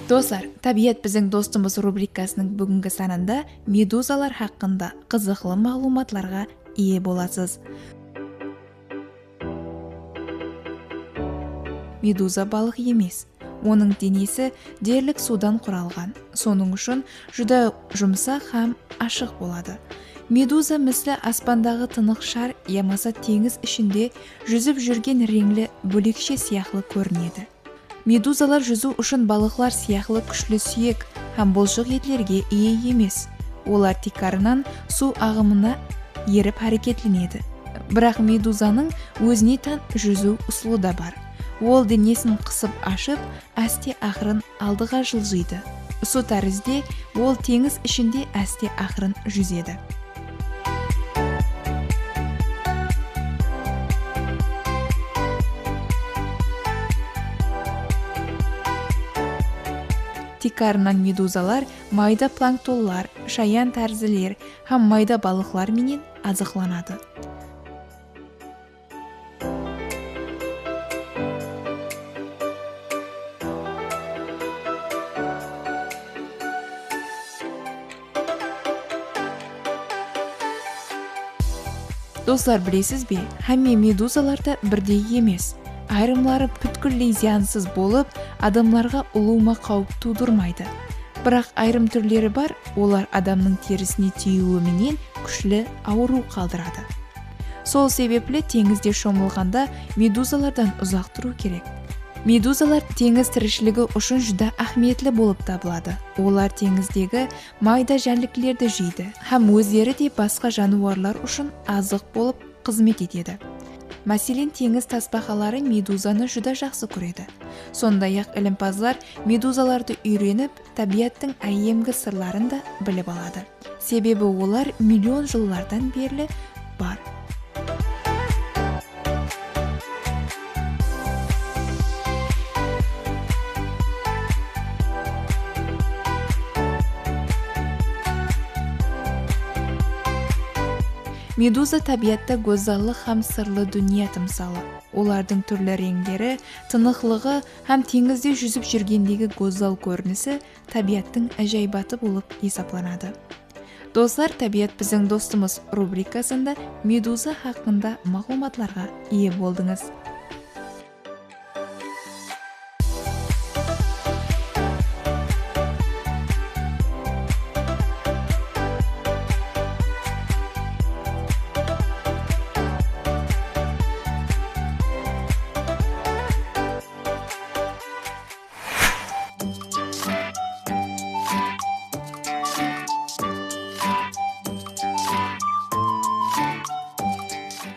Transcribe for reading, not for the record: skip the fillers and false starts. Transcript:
Достар, табиғат біздің достымыз рубрикасының бүгінгі санында медузалар хақында қызықлы мағлұматларға ие боласыз. Медуза балық емес. Оның денесі дерлік судан құралған. Соның үшін жүдә жұмсақ һәм ашық болады. Медуза міслі аспандағы тынық шар ямаса теңіз ішінде жүзіп жүрген реңлі бөлекше сияқлы көрінеді. Медузалар жүзу үшін балықлар сияқлы күшлі сүйек һәм бұлшық етлерге ие емес. Олар тек арынан су ағымына еріп әрекетленеді. Бірақ медузаның өзіне тән жүзу ұсылы да бар. Ол денесін қысып ашып, әсте ақырын алдыға жылжиды. Су тәрізде ол теңіз ішінде әсте ақырын жүзеді. Тикарынан медузалар майда планктонлар, шаян тәрізілер һәм майда балықлар менен азықланады. Достар, білесіз бе, һәмме медузаларда бірдей емес. Айрымлары бүткілдей зиянсыз болып, адамларға ұлума қауіп тудырмайды. Бірақ айрым түрлері бар, олар адамның терісіне тиюі менен күшлі ауру қалдырады. Сол себеплі теңізде шомылғанда медузалардан ұзақ тұру керек. Медузалар теңіз тіршілігі үшін жүдә ахметлі болып табылады. Олар теңіздегі майда жәндіктерді жейді, һәм өздері де басқа жануарлар үшін азық болып қызмет етеді. Мәселен, теңіз тасбақалары медузаны жүдә жақсы көреді. Сондай-ақ ілімпазлар медузаларды үйреніп, табиғаттың әйемгі сырларын да біліп алады. Себебі олар миллион жыллардан берлі бар. Медуза табиғатта гөзаллы һәм сырлы дүние тымсалы. Олардың түрлі реңдері, тынықлығы һәм теңізде жүзіп жүргендегі гөзал көрінісі табиғаттың әжайбаты болып есапланады. Достар, табиғат біздің достымыз рубрикасында медуза хақында мағлұматларға ие болдыңыз.